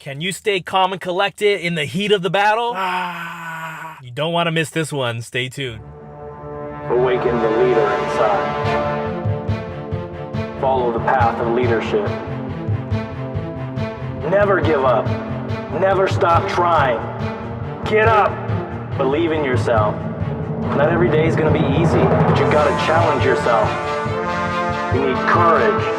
Can you stay calm and collected in the heat of the battle? You don't want to miss this one. Stay tuned. Awaken the leader inside. Follow the path of leadership. Never give up. Never stop trying. Get up. Believe in yourself. Not every day is going to be easy, but you got to challenge yourself. You need courage.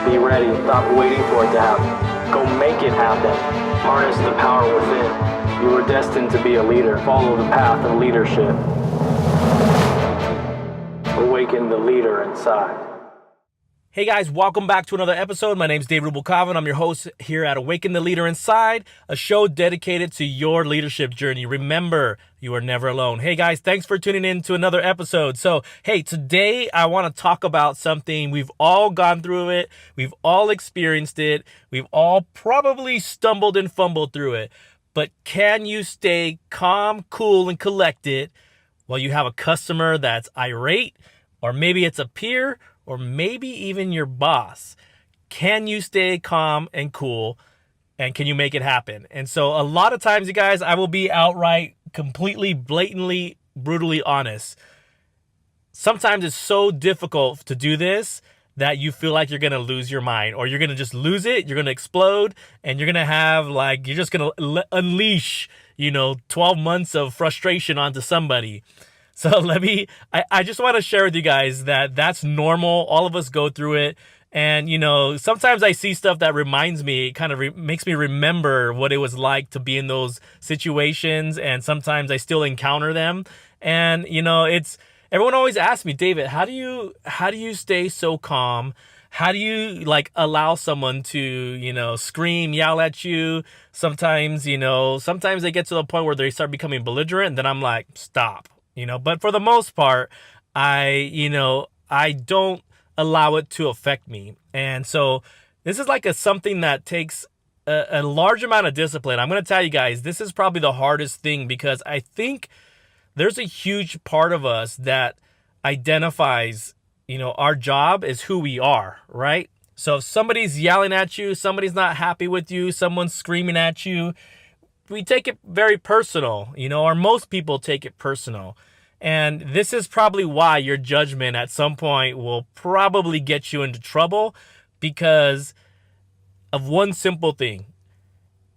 Be ready. Stop waiting for it to happen. Go make it happen. Harness the power within. You were destined to be a leader. Follow the path of leadership. Awaken the leader inside. Hey guys, welcome back to another episode. My name is Rubalcava, and I'm your host here at Awaken the Leader Inside, a show dedicated to your leadership journey. Remember, you are never alone. Hey guys, thanks for tuning in to another episode. So, hey, today I want to talk about something. We've all gone through it. We've all experienced it. We've all probably stumbled and fumbled through it. But can you stay calm, cool, and collected while you have a customer that's irate, or maybe it's a peer, or maybe even your boss? Can you stay calm and cool, and can you make it happen? And so a lot of times, you guys, I will be outright, completely, blatantly, brutally honest. Sometimes it's so difficult to do this that you feel like you're going to lose your mind, or you're going to just lose it. You're going to explode, and you're going to have you're just going to unleash, 12 months of frustration onto somebody. So I just want to share with you guys that that's normal. All of us go through it. And, sometimes I see stuff that reminds me, kind of makes me remember what it was like to be in those situations. And sometimes I still encounter them. And, everyone always asks me, David, how do you stay so calm? How do you allow someone to, scream, yell at you? Sometimes they get to the point where they start becoming belligerent, and then I'm like, stop. But for the most part, I don't allow it to affect me. And so this is something that takes a large amount of discipline. I'm going to tell you guys, this is probably the hardest thing, because I think there's a huge part of us that identifies, our job is who we are, right? So if somebody's yelling at you, somebody's not happy with you, someone's screaming at you, we take it very personal, or most people take it personal. And this is probably why your judgment at some point will probably get you into trouble, because of one simple thing.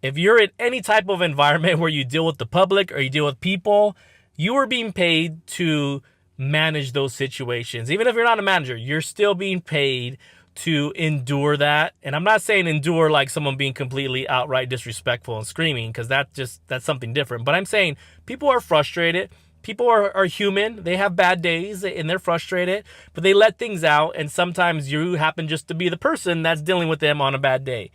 If you're in any type of environment where you deal with the public or you deal with people, you are being paid to manage those situations. Even if you're not a manager, you're still being paid to endure that. And I'm not saying endure like someone being completely outright disrespectful and screaming, because that's something different. But I'm saying people are frustrated. People are human. They have bad days and they're frustrated, but they let things out. And sometimes you happen just to be the person that's dealing with them on a bad day.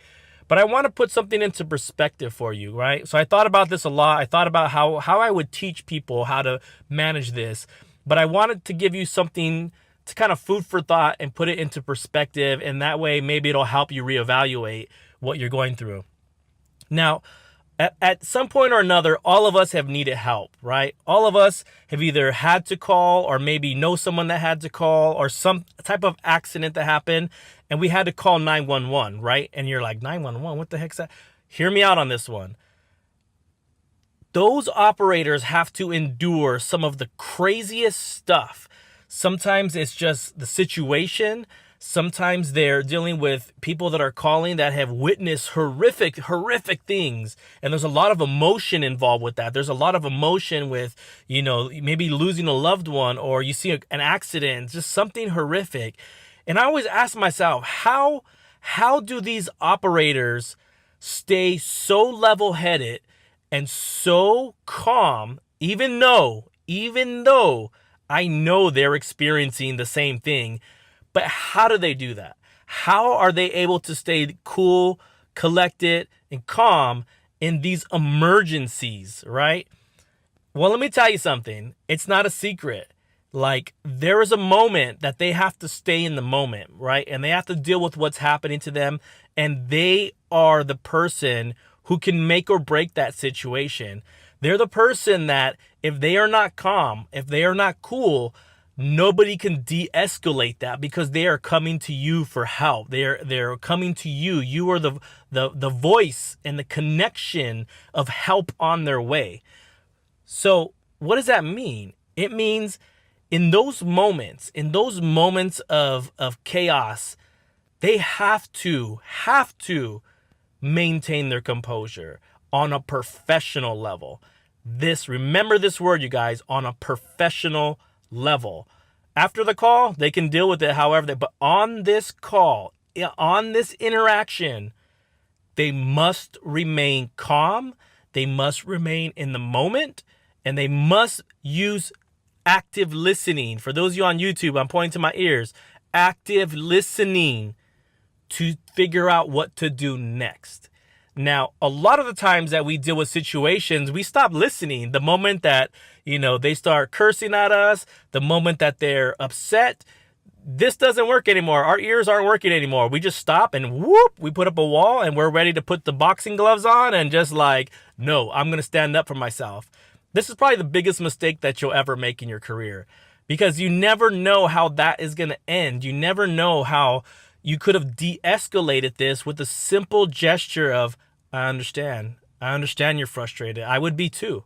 But I want to put something into perspective for you, right? So I thought about this a lot. I thought about how I would teach people how to manage this. But I wanted to give you something to kind of food for thought and put it into perspective. And that way, maybe it'll help you reevaluate what you're going through. Now, at some point or another, all of us have needed help, right? All of us have either had to call, or maybe know someone that had to call, or some type of accident that happened, and we had to call 911, right? And you're like, 911, what the heck's that? Hear me out on this one. Those operators have to endure some of the craziest stuff. Sometimes it's just the situation. Sometimes they're dealing with people that are calling that have witnessed horrific things. And there's a lot of emotion involved with that. There's a lot of emotion with, maybe losing a loved one, or you see an accident, just something horrific. And I always ask myself, how do these operators stay so level-headed and so calm, even though I know they're experiencing the same thing? But how do they do that? How are they able to stay cool, collected, and calm in these emergencies, right? Well, let me tell you something. It's not a secret. There is a moment that they have to stay in the moment, right? And they have to deal with what's happening to them. And they are the person who can make or break that situation. They're the person that if they are not calm, if they are not cool, nobody can de-escalate that because they are coming to you for help. They're coming to you. You are the voice and the connection of help on their way. So what does that mean? It means in those moments of chaos, they have to maintain their composure on a professional level. Remember this word, you guys, on a professional level. After the call, they can deal with it however but on this call, on this interaction, they must remain calm, they must remain in the moment, and they must use active listening. For those of you on YouTube, I'm pointing to my ears. Active listening to figure out what to do next. Now, a lot of the times that we deal with situations, we stop listening. The moment that, they start cursing at us, the moment that they're upset, this doesn't work anymore. Our ears aren't working anymore. We just stop and whoop, we put up a wall and we're ready to put the boxing gloves on and just like, no, I'm going to stand up for myself. This is probably the biggest mistake that you'll ever make in your career because you never know how that is going to end. You never know how you could have de-escalated this with a simple gesture of, I understand you're frustrated. I would be too.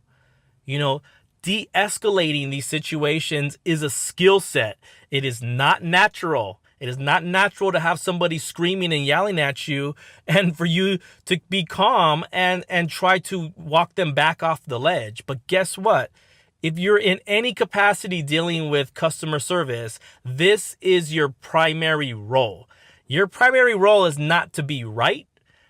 De-escalating these situations is a skill set. It is not natural. It is not natural to have somebody screaming and yelling at you and for you to be calm and try to walk them back off the ledge. But guess what? If you're in any capacity dealing with customer service, this is your primary role. Your primary role is not to be right,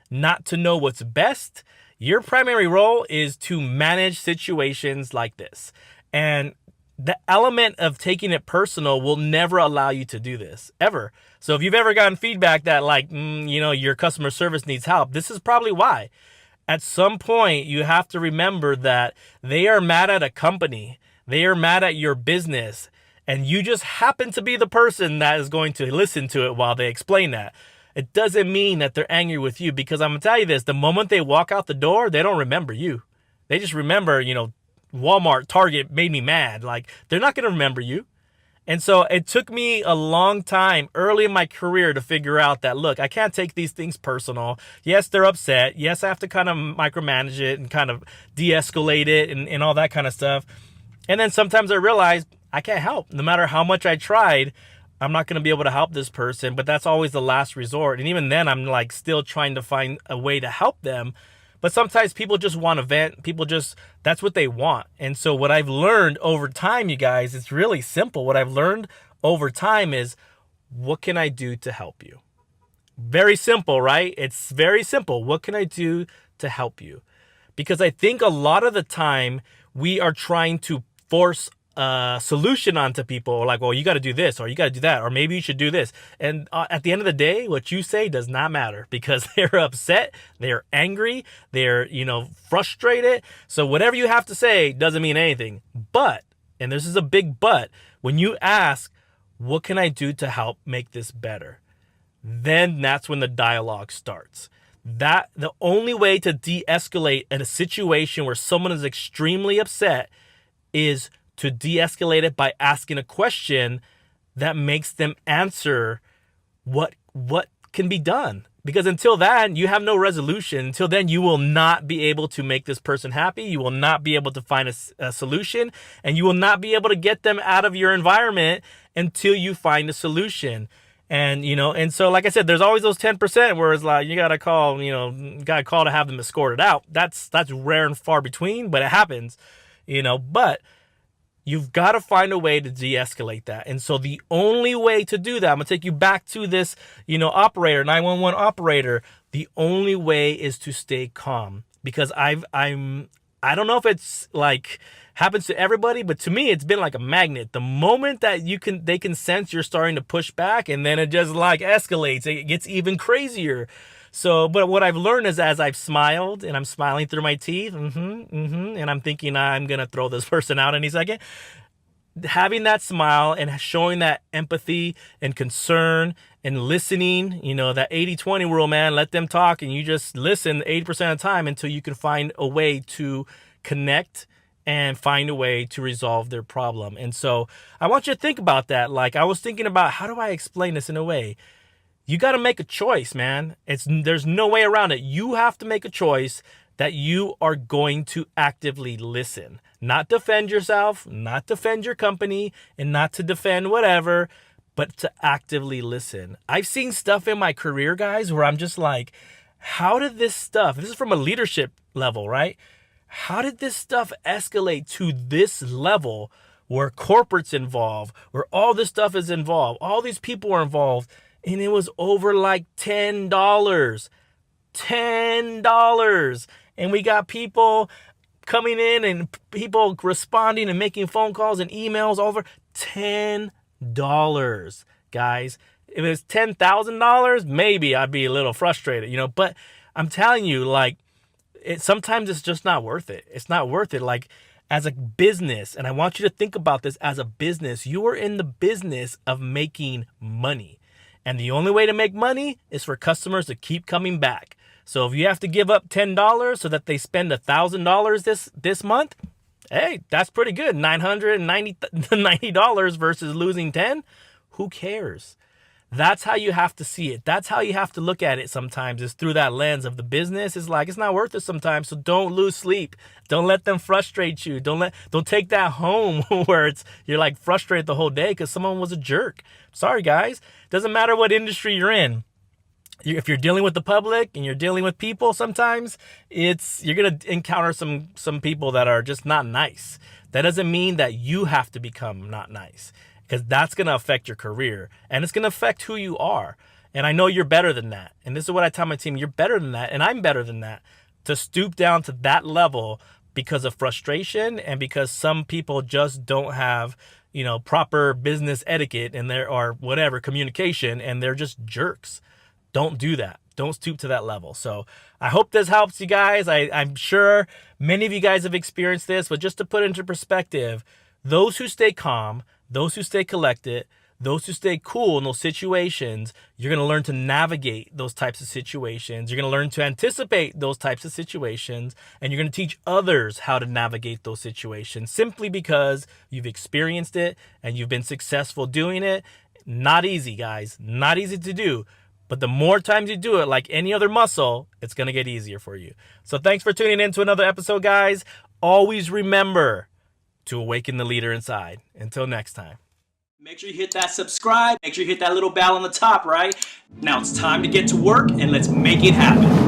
not to know what's best. Your primary role is to manage situations like this. And the element of taking it personal will never allow you to do this, ever. So if you've ever gotten feedback that your customer service needs help, this is probably why. At some point, you have to remember that they are mad at a company. They are mad at your business. And you just happen to be the person that is going to listen to it while they explain that. It doesn't mean that they're angry with you because I'm going to tell you this, the moment they walk out the door, they don't remember you. They just remember, Walmart, Target made me mad. Like, they're not going to remember you. And so it took me a long time early in my career to figure out that, look, I can't take these things personal. Yes, they're upset. Yes, I have to kind of micromanage it and kind of de-escalate it and all that kind of stuff. And then sometimes I realized I can't help. No matter how much I tried, I'm not going to be able to help this person. But that's always the last resort. And even then, I'm like still trying to find a way to help them. But sometimes people just want to vent. That's what they want. And so what I've learned over time, you guys, it's really simple. What I've learned over time is, what can I do to help you? Very simple, right? It's very simple. What can I do to help you? Because I think a lot of the time we are trying to force a solution onto people, like, well, you got to do this, or you got to do that, or maybe you should do this. And at the end of the day, what you say does not matter because they're upset, they're angry, they're, frustrated. So whatever you have to say doesn't mean anything. But, and this is a big but, when you ask, what can I do to help make this better? Then that's when the dialogue starts. That the only way to de-escalate in a situation where someone is extremely upset is to de-escalate it by asking a question that makes them answer what can be done. Because until then, you have no resolution. Until then, you will not be able to make this person happy. You will not be able to find a solution. And you will not be able to get them out of your environment until you find a solution. And, and so, like I said, there's always those 10% where it's like, you got to call to have them escorted out. That's rare and far between, but it happens, but you've got to find a way to de-escalate that. And so the only way to do that, I'm going to take you back to this, operator, 911 operator. The only way is to stay calm because I don't know if it's like happens to everybody, but to me, it's been like a magnet. The moment that they can sense you're starting to push back and then it just like escalates, it gets even crazier. So, but what I've learned is as I've smiled and I'm smiling through my teeth, and I'm thinking I'm going to throw this person out any second, having that smile and showing that empathy and concern and listening, that 80-20 rule, man, let them talk and you just listen 80% of the time until you can find a way to connect and find a way to resolve their problem. And so I want you to think about that. Like, I was thinking about, how do I explain this in a way? You got to make a choice, man. There's no way around it. You have to make a choice that you are going to actively listen, not defend yourself, not defend your company, and not to defend whatever, but to actively listen. I've seen stuff in my career, guys, where I'm just like, how did this stuff, this is from a leadership level, right? How did this stuff escalate to this level where corporate's involved, where all this stuff is involved, all these people are involved, and it was over like $10. $10. And we got people coming in and people responding and making phone calls and emails over $10, guys. If it was $10,000, maybe I'd be a little frustrated, but I'm telling you, like, sometimes it's just not worth it. It's not worth it. Like, as a business, and I want you to think about this as a business, you are in the business of making money. And the only way to make money is for customers to keep coming back. So if you have to give up $10 so that they spend $1,000 this month, hey, that's pretty good. $990 versus losing 10. Who cares? That's how you have to see it. That's how you have to look at it sometimes, is through that lens of the business. It's like, it's not worth it sometimes. So don't lose sleep. Don't let them frustrate you. Don't take that home where you're like frustrated the whole day because someone was a jerk. Sorry, guys. Doesn't matter what industry you're in. If you're dealing with the public and you're dealing with people, sometimes you're going to encounter some people that are just not nice. That doesn't mean that you have to become not nice, because that's going to affect your career and it's going to affect who you are. And I know you're better than that. And this is what I tell my team. You're better than that. And I'm better than that. To stoop down to that level because of frustration and because some people just don't have, proper business etiquette or whatever communication, and they're just jerks. Don't do that. Don't stoop to that level. So I hope this helps you guys. I'm sure many of you guys have experienced this, but just to put it into perspective, those who stay calm, those who stay collected, those who stay cool in those situations, you're going to learn to navigate those types of situations. You're going to learn to anticipate those types of situations, and you're going to teach others how to navigate those situations simply because you've experienced it and you've been successful doing it. Not easy, guys. Not easy to do. But the more times you do it, like any other muscle, it's going to get easier for you. So thanks for tuning in to another episode, guys. Always remember to awaken the leader inside. Until next time. Make sure you hit that subscribe. Make sure you hit that little bell on the top, right? Now it's time to get to work and let's make it happen.